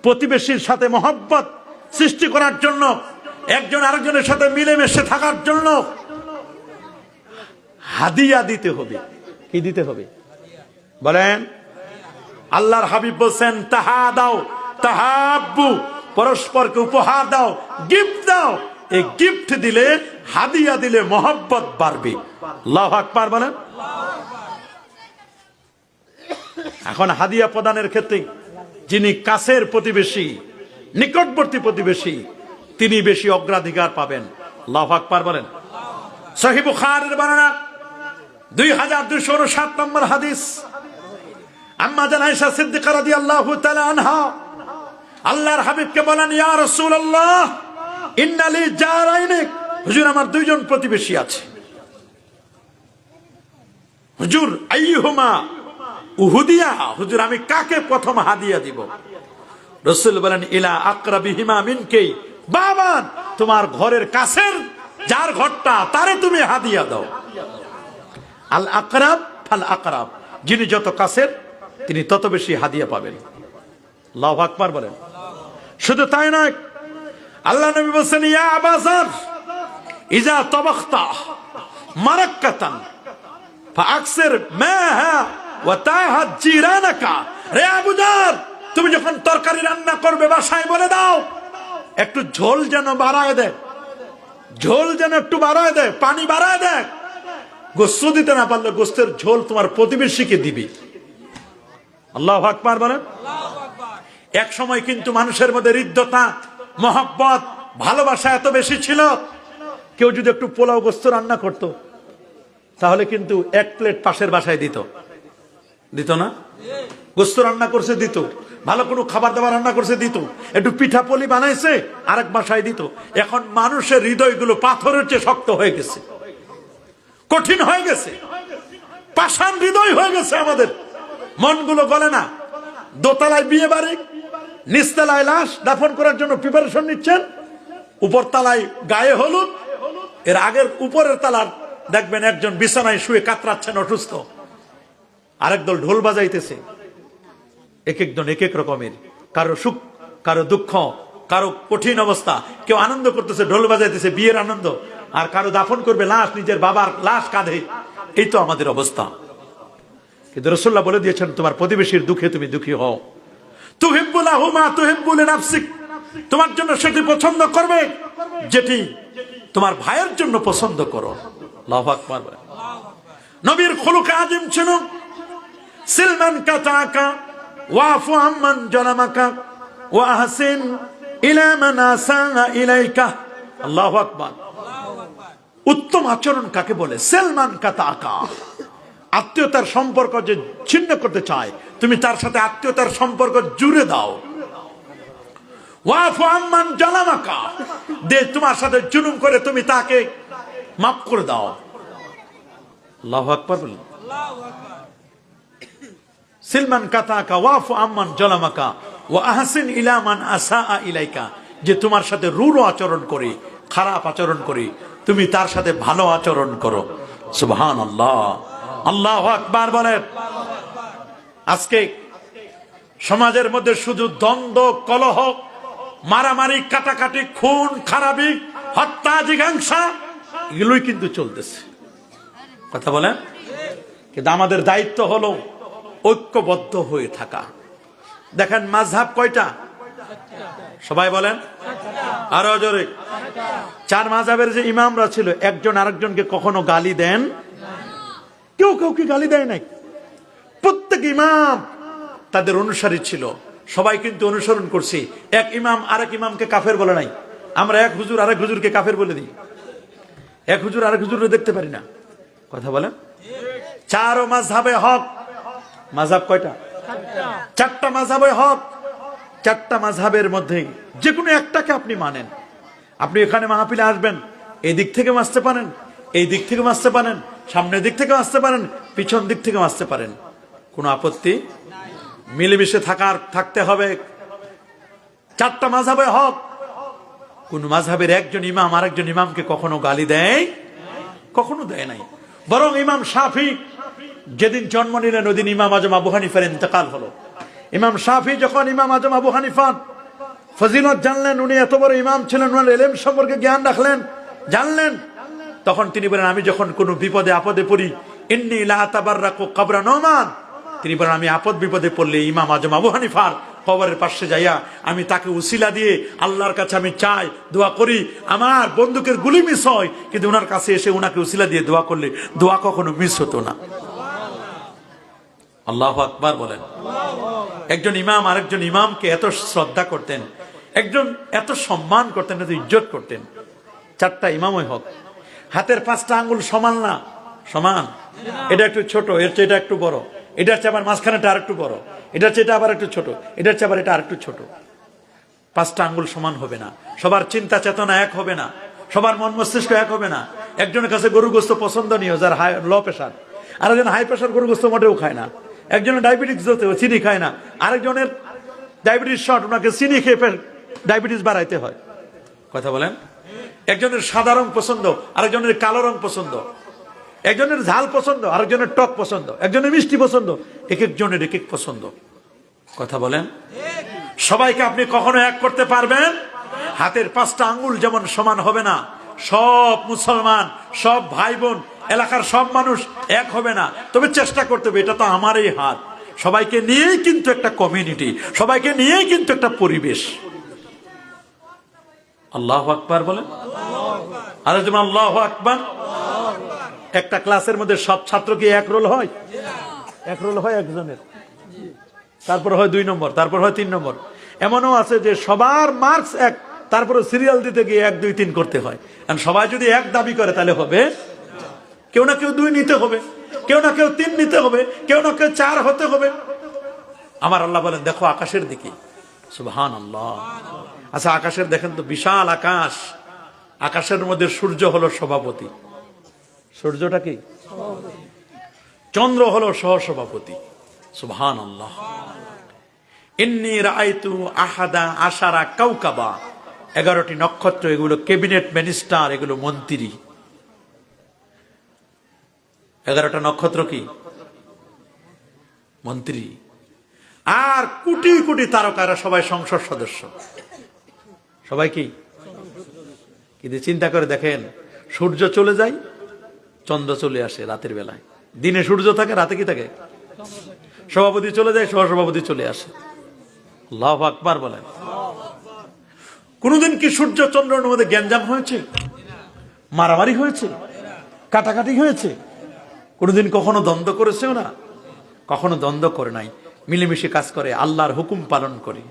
প্রতিবেশীর সাথে মহব্বত সৃষ্টি করার জন্য, একজন আরেকজনের সাথে মিলেমিশে থাকার জন্য হাদিয়া দিতে হবে। কি দিতে হবে? বলেন, আল্লাহর হাবিব বলছেন, তাহাদাও তাহাব্বু, পরস্পরকে উপহার দাও, গিফট দাও। এই গিফট দিলে, হাদিয়া দিলে মহব্বত বাড়বে। আল্লাহু আকবার বলেন। এখন হাদিয়া প্রদানের ক্ষেত্রে যিনি কাছের প্রতিবেশী, নিকটবর্তী প্রতিবেশী, তিনি বেশি অগ্রাধিকার পাবেন। আল্লাহু আকবার বলেন। সহিহ বুখারীর বর্ণনা 2207 নম্বর হাদিস, আম্মা জান আয়েশা সিদ্দিকা রাদিয়াল্লাহু তাআলা আনহা আল্লাহর হাবিবকে বলেন, ইয়া রাসূলুল্লাহ, ইন্না লি জারাইনি, হুজুর আমার দুইজন প্রতিবেশী আছে। হুজুর, আইয়ুহুমা উহুদিয়া, হুজুর আমি কাকে প্রথম হাদিয়া দিব? রাসূল বলেন, ইলা আকরাবিহিমা মিনকি বাবান, তোমার ঘরের কাছের যার ঘরটা, তারে তুমি হাদিয়া দাও। আল আকরাব ফাল আকরাব, যিনি যত কাছের তিনি তত বেশি হাদিয়া পাবেন। আল্লাহু আকবার বলেন। শুধু তাই নয়, আল্লাহ নবী বলেন, ইয়া আবা যার, ইজা তাবাখতা মারাক্কাতান ফাআকসির মাহা ওয়া তাহাদ জিরানাকা, রে আবু যার, তুমি যখন তরকারি রান্না করবে বাসায় বলে দাও একটু ঝোল যেন বাড়ায় দেয়, ঝোল যেন একটু বাড়ায় দেয়, পানি বাড়ায় দেয়। গোস্ত দিতে না পারলে গোস্তের ঝোল তোমার প্রতিবেশীকে দিবি। আল্লাহু আকবার বলেন। এক সময় কিন্তু মানুষের মধ্যে হৃদ্যতা, মহব্বত, ভালোবাসা এত বেশি ছিল, কেউ যদি একটু পোলাও গোস্ত রান্না করত, তাহলে কিন্তু 1 প্লেট পাশের বাসায় দিত, দিত না? গোস্ত রান্না করছে দিত, ভালো কোনো খাবার দাবার রান্না করছে দিত, একটু পিঠা পলি বানাইছে আরেক বাসায় দিত। এখন মানুষের হৃদয়গুলো পাথরের চেয়ে শক্ত হয়ে গেছে, কঠিন হয়ে গেছে, পাষাণ হৃদয় হয়ে গেছে। আমাদের মনগুলো গলে না। দোতলায় বিয়ে বাড়ি, নিচতলায় লাশ দাফন করার জন্য প্রিপারেশন নিচ্ছেন, উপর তলায় গায়ে হলুদ, এর আগের উপরের তলার দেখবেন একজন বিছানায় শুয়ে কাতরাচ্ছেন অসুস্থ, আরেক দল ঢোল বাজাইতেছে। এক একজন এক এক রকমের, কারো সুখ, কারো দুঃখ, কারো কঠিন অবস্থা। কেউ আনন্দ করতেছে, ঢোল বাজাইতেছে, বিয়ের আনন্দ, আর কারো দাফন করবে লাশ, নিজের বাবার লাশ কাঁধে। এই তো আমাদের অবস্থা। কিন্তু রাসূলুল্লাহ বলে দিয়েছেন, তোমার প্রতিবেশীর দুঃখে তুমি দুঃখী হও। তুহিব্বু লাহু মা তুহিব্বু লিনাফসিক, তোমার জন্য সেটি পছন্দ করবে যেটি তোমার ভাইয়ের জন্য পছন্দ করো। আল্লাহু আকবার। নবীর খুলুক আযম ছিল সিলমান কাতাকা ওয়াফু আম্মান জালামাকা ওয়া আহসিন ইলা মান আসাআ ইলাইকা। আল্লাহু আকবার। উত্তম আচরণ কাকে বলে? সিলমান কাতাকা, আত্মীয়তার সম্পর্ক যে ছিন্ন করতে চায়, তুমি তার সাথে আত্মীয়তার সম্পর্ক জুড়ে দাও। ওয়াফু আম্মান জালামাকা, যে তোমার সাথে জুলুম করে তুমি তাকে মাফ করে দাও। আল্লাহু আকবার বলুন। সিলমান কাতাকা ওয়াফু আম্মান জালামাকা ওয়া আহসিন ইলা মান আসাআ ইলাইকা, যে তোমার সাথে রূঢ় আচরণ করে, খারাপ আচরণ করে, তুমি তার সাথে ভালো আচরণ করো। সুবহানাল্লাহ, আল্লাহু আকবার বলেন। আজকে সমাজের মধ্যে শুধু দ্বন্দ্ব, কলহ, মারামারি, কাটাকাটি, খুন খারাপি, হত্যা, জিজ্ঞাসা, এগুলোই কিন্তু চলতেছে। কথা বলেন। কিন্তু আমাদের দায়িত্ব হলো ঐক্যবদ্ধ হয়ে থাকা। দেখেন মাযহাব কয়টা? সবাই বলেন আরো জোরে। 4 মাযহাবের যে ইমামরা ছিল, একজন আরেকজনকে কখনো গালি দেন? কেউ কি গালি দেয় নাই? প্রত্যেক ইমাম তাদের অনুসারী ছিল, সবাই কিন্তু অনুসরণ করছি। এক ইমাম আরেক ইমামকে কাফের বলে নাই। আমরা এক হুজুর আরেক হুজুরকে কাফের বলে দিই, এক হুজুর আরেক হুজুরকে দেখতে পারি না। কথা বলেন। 4 মাযহাবে হক। মাযহাব কয়টা? 4টা মাযহাবে হক। 4টা মাযহাবের মধ্যে যে কোনো একটাকে আপনি মানেন। আপনি এখানে মাহফিলে আসবেন, এই দিক থেকে আসতে পারেন, এই দিক থেকে আসতে পারেন, সামনের দিক থেকে আসতে পারেন, পিছন দিক থেকে আসতে পারেন, কোনো আপত্তি। মিলেমিশে থাকতে হবে। 4টা মাযহাবে হক। কোন মাযহাবের একজন ইমাম আরেকজন ইমামকে কখনো গালি দেয়? কখনো দেয় নাই। বরং ইমাম শাফি যেদিন জন্ম নিলেন, ওই দিন ইমাম আজম আবু হানিফার ইন্তেকাল হলো। ইমাম শাফি যখন ইমাম আজম আবু হানিফার ফজিলত জানলেন, উনি এত বড় ইমাম ছিলেন, উনার ইলম সম্পর্কে জ্ঞান রাখলেন, জানলেন, তখন তিনি বলেন, আমি যখন কোনো বিপদে আপদে পড়ি, ইন্নী লা আতাবাররাকু কবরা নোমান, তিনি বলেন, আমি আপদ বিপদে পড়লে ইমাম আজম আবু হানিফার কবরের পাশে যাইয়া আমি তাকে উসিলা দিয়ে আল্লাহর কাছে আমি চাই, দোয়া করি। আমার বন্দুকের গুলি মিস হয়, কিন্তু ওনার কাছে এসে ওনাকে উসিলা দিয়ে দোয়া করলে দোয়া কখনো মিস হতো না। আল্লাহু আকবার বলেন। একজন ইমাম আরেকজন ইমামকে এত শ্রদ্ধা করতেন, একজন এত সম্মান করতেন, এত ইজ্জত করতেন। 4টা ইমামই হক। হাতের 5টা আঙ্গুল সমান না? সমান। এটা একটু ছোট, এর চেয়ে এটা একটু বড়, এটার চেয়ে আবার মাঝখানেটা আর একটু বড়, এটার চেয়ে এটা আবার একটু ছোট, এটার চেয়ে আবার এটা আর একটু ছোট। 5টা আঙ্গুল সমান হবে না। সবার চিন্তা চেতনা এক হবে না, সবার মন মস্তিষ্ক এক হবে না। একজনের কাছে গরু গোস্ত পছন্দনীয়, যার হাই লো প্রেশার, আরেকজন হাই প্রেশার গরু গোস্ত মোটেও খায় না। একজনের ডায়াবেটিস জ্বলতে চিনি খায় না, আরেকজনের ডায়াবেটিস শর্ট, ওনাকে চিনি খেয়ে ডায়াবেটিস বাড়াইতে হয়। কথা বলেন। একজনের সাদা রং পছন্দ, আরেকজনের কালো রং পছন্দ, একজনের ঝাল পছন্দ, আরেকজনের টক পছন্দ, একজনের মিষ্টি পছন্দ, এক একজনের এক এক পছন্দ। কথা বলেন। সবাইকে আপনি কখনো এক করতে পারবেন? হাতের 5টা আঙ্গুল যেমন সমান হবে না, সব মুসলমান, সব ভাই বোন, এলাকার সব মানুষ এক হবে না। তবে চেষ্টা করতে হবে, এটা তো আমারই হাত। সবাইকে নিয়েই কিন্তু একটা কমিউনিটি, সবাইকে নিয়েই কিন্তু একটা পরিবেশ। আল্লাহু আকবার বলেন। আর যেমন আল্লাহু আকবার। একটা ক্লাসের মধ্যে সব ছাত্র কি এক রোল হয়? এক রোল হয় একজনের, তারপর হয় 2 নম্বর, তারপর হয় 3 নম্বর। এমনও আছে যে সবার মার্কস এক, তারপরে সিরিয়াল দিতে গিয়ে 1 2 3 করতে হয়। আর সবাই যদি এক দাবি করে তাহলে হবে, কেউ না কেউ 2 নিতে হবে, কেউ না কেউ 3 নিতে হবে, কেউ না কেউ 4 হতে হবে। আমার আল্লাহ বলেন দেখো আকাশের দিকে, সুবহানাল্লাহ। আচ্ছা আকাশের দেখেন তো, বিশাল আকাশ, আকাশের মধ্যে সূর্য হলো সভাপতি। সূর্যটা কি? চন্দ্র হলো সহসভাপতি, সুবহানাল্লাহ। ইন্নী রাআইতু আহাদা আশারা কাওকাবা, 11টি নক্ষত্র, এগুলো ক্যাবিনেট মিনিস্টার, এগুলো মন্ত্রী। 11টা নক্ষত্র কি? মন্ত্রী। আর কোটি কোটি তারকারা সবাই সংসদ সদস্য। সবাই কি? কিন্তু চিন্তা করে দেখেন, সূর্য চলে যায়, চন্দ্র চলে আসে রাতের বেলায়। দিনে সূর্য থাকে, রাতে কি থাকে? সভাপতি চলে যায়, সহসভাপতি চলে আসে। আল্লাহু আকবার বলেন। কোনদিন কি সূর্য চন্দ্রের মধ্যে গ্যাঞ্জাম হয়েছে? মারামারি হয়েছে? কাটাকাটি হয়েছে? কোনদিন কখনো দ্বন্দ্ব করেছে ওরা? কখনো দ্বন্দ্ব করে নাই। মিলেমিশে কাজ করে, আল্লাহর হুকুম পালন করে।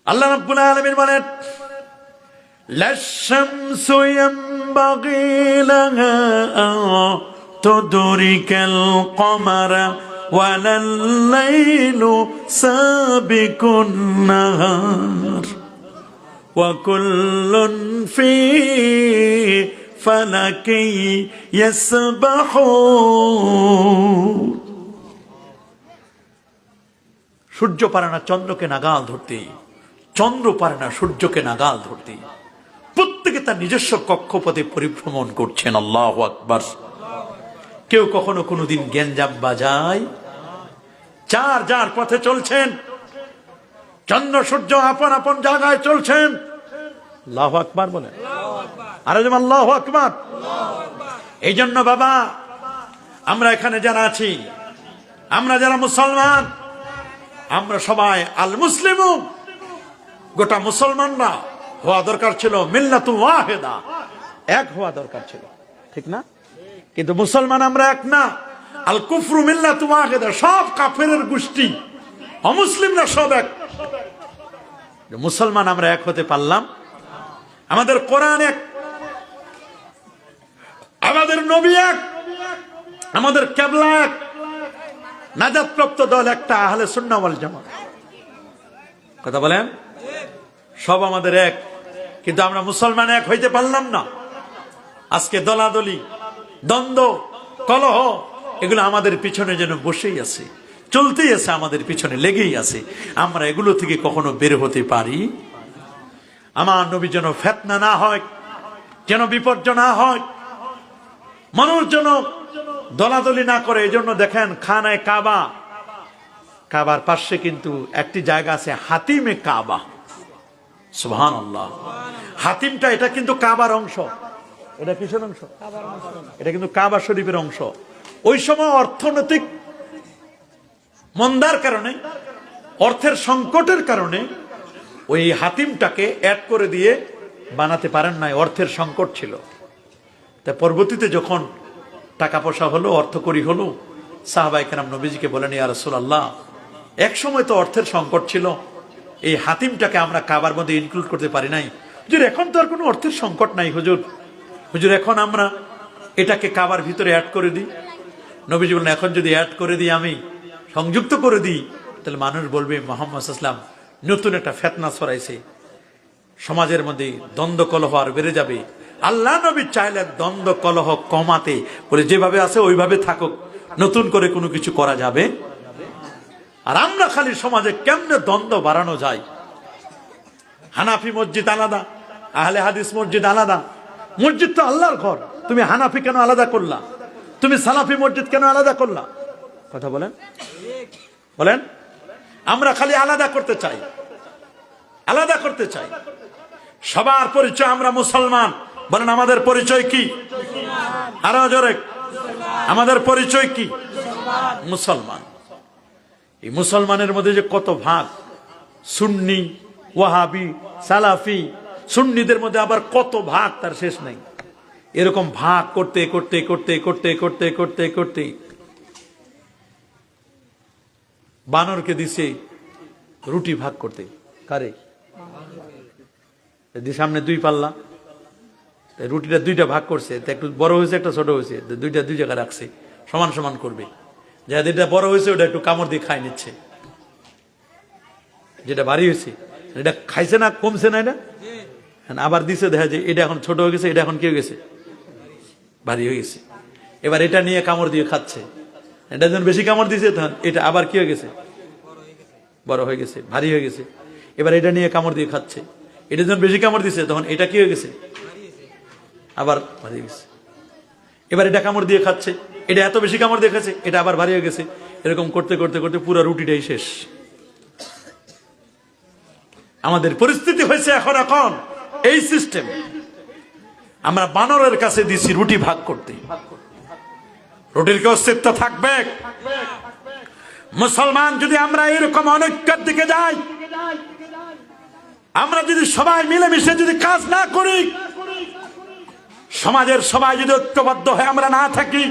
আল্লাহ রাব্বুল আলামিন বলেন, লাশ-শামসু ইয়ানবাগী লাহা আন তুদরিকাল কমারা ওয়ালাল-লাইলু সাবিকুন নাহার ওয়া কুল্লুন ফী ফালাকি ইয়াসবাহুন। সূর্য পারে না চন্দ্রকে নাগাল ধরতে, চন্দ্র পারে না সূর্যকে নাগাল ধরতে। প্রত্যেকে তার নিজস্ব কক্ষপথে পরিভ্রমণ করছেন। আল্লাহু আকবার। কেউ কখনো কোনোদিন গ্যাঞ্জাম বাজায়? যার যার পথে চলছেন। চন্দ্র সূর্য আপন আপন জায়গায় চলছেন। আল্লাহু আকবার বলেন। আরে যেমন আল্লাহু আকবার। এই জন্য বাবা, আমরা এখানে যারা আছি, আমরা যারা মুসলমান, আমরা সবাই আল মুসলিমু, গোটা মুসলমানরা হওয়া দরকার ছিল মিল্লাতু ওয়াহিদা, এক হওয়া দরকার ছিল, ঠিক না? কিন্তু মুসলমান আমরা এক না। আল কুফরু মিল্লাতু ওয়াহিদা, সব কাফেরের গোষ্ঠী, অমুসলিমরা সব এক। মুসলমান আমরা এক হতে পারলাম? আমাদের কোরআন এক, আমাদের নবী এক, আমাদের কিবলা এক, নাজাতপ্রাপ্ত দল একটা, আহলে সুন্নাহ ওয়াল জামাত। কথা বলেন? সব আমাদের এক, কিন্তু আমরা মুসলমান এক হইতে পারলাম না। আজকে দলাদলি, দ্বন্দ্ব, কলহ, এগুলো আমাদের পিছনে যেন বসেই আছে, চলতেই আছে, আমাদের পিছনে লেগেই আছে। আমরা এগুলো থেকে কখনো বের হতে পারি? আমার নবী যেন ফিতনা না হয়, যেন বিপর্যয় না হয়, মানুষ যেন দলাদলি না করে। এই জন্য দেখেন খানায় কাবা, কাবার পাশে কিন্তু একটি জায়গা আছে হাতিমে কাবা। সুবহানাল্লাহ। হাতিমটা এটা কিন্তু কাবার অংশ। এটা কিসের অংশ? এটা কিন্তু কাবা শরীফের অংশ। ওই সময় অর্থনৈতিক মন্দার কারণে, অর্থের সংকটের কারণে ওই হাতিমটাকে অ্যাড করে দিয়ে বানাতে পারেন নাই, অর্থের সংকট ছিল। তা পরবর্তীতে যখন টাকা পয়সা হলো, অর্থকরী হলো, সাহাবায়ে কেরাম নবীজিকে বলেন, ইয়া রাসূলুল্লাহ, এক সময় তো অর্থের সংকট ছিল, এই হাতিমটাকে আমরা কাবার মধ্যে ইনক্লুড করতে পারি নাই। হুজুর, এখন তো আর কোনো অর্থের সংকট নাই হুজুর, হুজুর এখন আমরা এটাকে কাবার ভিতরে অ্যাড করে দিই। নবীজি বলেন, এখন যদি অ্যাড করে দিই, আমি সংযুক্ত করে দিই, তাহলে মানুষ বলবে মুহাম্মদ সাল্লাল্লাহু আলাইহি ওয়াসাল্লাম নতুন একটা ফিতনা ছড়াইছে, সমাজের মধ্যে দ্বন্দ্ব কলহ আর বেড়ে যাবে। আল্লাহ নবী চাইলেন দ্বন্দ্ব কলহ কমাতে, বলে যেভাবে আছে ওইভাবে থাকুক, নতুন করে কোনো কিছু করা যাবে। আর আমরা খালি সমাজে কেমনে দ্বন্দ্ব বাড়ানো যায়। হানাফি মসজিদ আলাদা, আহলে হাদিস মসজিদ আলাদা। মসজিদ তো আল্লাহর ঘর, তুমি হানাফি কেন আলাদা করলা? তুমি সালাফি মসজিদ কেন আলাদা করলা? কথা বলেন, বলেন। আমরা খালি আলাদা করতে চাই, আলাদা করতে চাই। সবার পরিচয় আমরা মুসলমান। বলেন, আমাদের পরিচয় কি? আরো জোরে, আমাদের পরিচয় কি? মুসলমান। এই মুসলমানের মধ্যে যে কত ভাগ, সুন্নি, ওয়াহাবি, সালাফি। সুন্নিদের মধ্যে আবার কত ভাগ, তার শেষ নাই। এরকম ভাগ করতে করতে করতে করতে করতে করতে করতে বানরকে দিছে রুটি ভাগ করতে। কারে? সামনে 2 পাল্লা, রুটিটা 2টা ভাগ করছে, একটু বড় হয়েছে, একটা ছোট হয়েছে, দুইটা 2 জায়গায় রাখছে, সমান সমান করবে। যেটা বড় হয়েছে ওটা একটু কামড় দিয়ে খাই নিচ্ছে, যেটা ভারী হয়েছে এটা খাইছে না, কমছে না, এটা আবার দিছে, দেখা যায় এটা এখন ছোট হয়ে গেছে, এটা এখন কি হয়ে গেছে, ভারী হয়ে গেছে। এবার এটা নিয়ে কামড় দিয়ে খাচ্ছে, এটা যখন বেশি কামড় দিয়েছে তখন এটা আবার কি হয়ে গেছে, বড় হয়ে গেছে, ভারী হয়ে গেছে। এবার এটা নিয়ে কামড় দিয়ে খাচ্ছে, এটা যখন বেশি কামড় দিচ্ছে তখন এটা কি হয়ে গেছে, আবার ভারী হয়ে গেছে। এবার এটা কামড় দিয়ে খাচ্ছে, এটা এত বেশি কামড় দিয়ে খাচ্ছে, এটা আবার ভারী হয়ে গেছে। এরকম করতে করতে করতে পুরো রুটিটাই শেষ। আমাদের পরিস্থিতি হয়েছে এখন এই সিস্টেম। আমরা বানরের কাছে দিছি রুটি ভাগ করতে, রুটির কি অস্তিত্ব থাকবে? মুসলমান যদি আমরা এরকম অনৈক্যের দিকে যাই, আমরা যদি সবাই মিলেমিশে যদি কাজ না করি, সমাজের সবাই যদি ঐক্যবদ্ধ হয়ে আমরা না থাকি,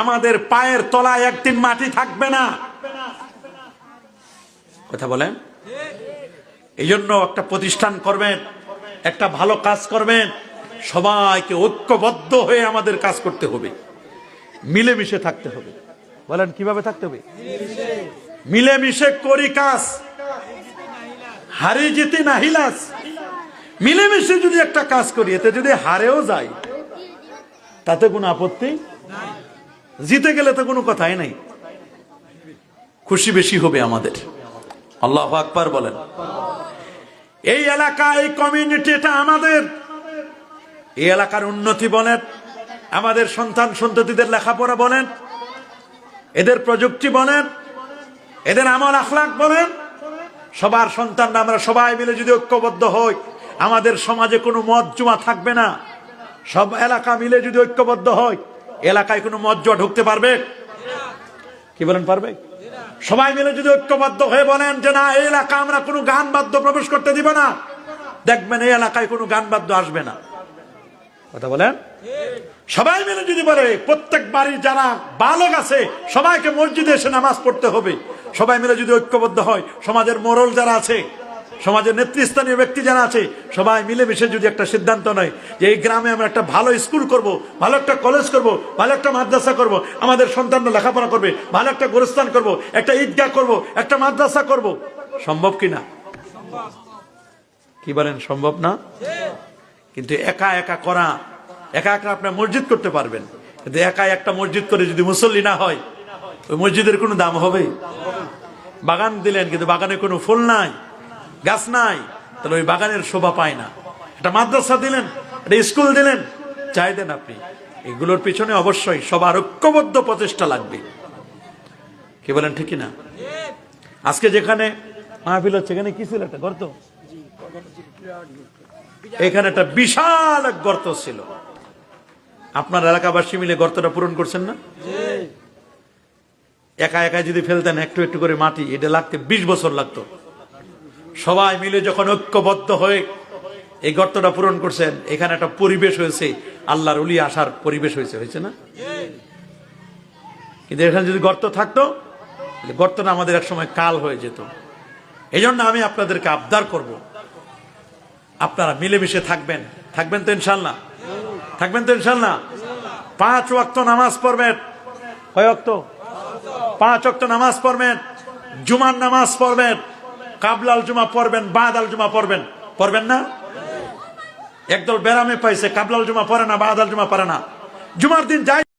আমাদের পায়ের তলায় একদিন মাটি থাকবে না। কথা বলেন? এই জন্য একটা প্রতিষ্ঠান করবেন, একটা ভালো কাজ করবেন, সবাইকে ঐক্যবদ্ধ হয়ে আমাদের কাজ করতে হবে, মিলেমিশে থাকতে হবে। বলেন কিভাবে থাকতে হবে? মিলেমিশে করি কাজ, হারে যেতে না হিলাস। মিলেমিশে যদি একটা কাজ করি, এতে যদি হারেও যাই তাতে কোনো আপত্তি নাই, জিতে গেলে তো কোনো কথাই নাই, খুশি বেশি হবে আমাদের। আল্লাহু আকবার বলেন। এই এলাকা, এই কমিউনিটি, এটা আমাদের। এই এলাকার উন্নতি বলেন, আমাদের সন্তান সন্ততিদের লেখাপড়া বলেন, এদের প্রযুক্তি বলেন, এদের আমল আখলাক বলেন, সবার সন্তানরা আমরা সবাই মিলে যদি ঐক্যবদ্ধ হই, আমাদের সমাজে কোনো মদ জুয়া থাকবে না। সব এলাকা মিলে যদি ঐক্যবদ্ধ হয়, এলাকায় কোনো মদ জুয়া ঢুকতে পারবে? কি বলেন, পারবে? সবাই মিলে যদি ঐক্যবদ্ধ হয়ে বলেন যে না, এই এলাকা আমরা কোনো গান বাদ্য প্রবেশ করতে দিব না, দেখবেন এই এলাকায় কোনো গান বাদ্য আসবে না। কথা বলেন? সবাই মিলে যদি বলে, প্রত্যেক বাড়ির যারা বালক আছে সবাইকে মসজিদে এসে নামাজ পড়তে হবে, সবাই মিলে যদি ঐক্যবদ্ধ হয়, সমাজের মোড়ল যারা আছে, সমাজের নেতৃস্থানীয় ব্যক্তি যারা আছে, সবাই মিলেমিশে যদি একটা সিদ্ধান্ত নেয় যে এই গ্রামে আমরা একটা ভালো স্কুল করব, ভালো একটা কলেজ করব, ভালো একটা মাদ্রাসা করব, আমাদের সন্তানরা লেখাপড়া করবে, ভালো একটা গোরস্থান করব, একটা ঈদগাহ করব, একটা মাদ্রাসা করব, সম্ভব কিনা? কি বলেন, সম্ভব না? কিন্তু একা একা করা, একা একা আপনার মসজিদ করতে পারবেন, কিন্তু একা একটা মসজিদ করে যদি মুসল্লি না হয়, ওই মসজিদের কোনো দাম হবে? বাগান দিলেন কিন্তু বাগানে কোনো ফুল নাই, গাছ নাই, তাহলে ওই বাগানের শোভা পায় না। একটা মাদ্রাসা দিলেন, একটা স্কুল দিলেন, চাই দেন আপনি, এগুলোর পিছনে অবশ্যই সবার ঐক্যবদ্ধ প্রচেষ্টা লাগবে। কি বলেন, ঠিক না? আজকে যেখানে মাহফিল হচ্ছে, এখানে কি ছিল? একটা গর্ত, এখানে একটা বিশাল এক গর্ত ছিল। আপনার এলাকাবাসী মিলে গর্তটা পূরণ করছেন না? একা একা যদি ফেলতেন একটু একটু করে মাটি, এটা লাগতে 20 বছর লাগতো। সবাই মিলে যখন ঐক্যবদ্ধ হয়ে এই গর্তটা পূরণ করছেন, এখানে একটা পরিবেশ হয়েছে, আল্লাহর ওলি আসার পরিবেশ হয়েছে না? কিন্তু এখানে যদি গর্ত থাকতো, গর্তটা আমাদের এক সময় কাল হয়ে যেত। এই জন্য আমি আপনাদেরকে আবদার করব, আপনারা মিলেমিশে থাকবেন। থাকবেন তো ইনশাল্লাহ? থাকবেন তো ইনশাল্লাহ? 5 ওয়াক্ত নামাজ পড়বেন। কয় ওয়াক্ত? 5 ওয়াক্ত নামাজ পড়বেন। জুমার নামাজ পড়বেন, কাবলাল জুমা পড়বেন, বাদাল জুমা পড়বেন। পড়বেন না? একদল বেরামে পাইছে, কাবলাল জুমা পড়ে না, বাদাল জুমা পড়ে না। জুমার দিন যাই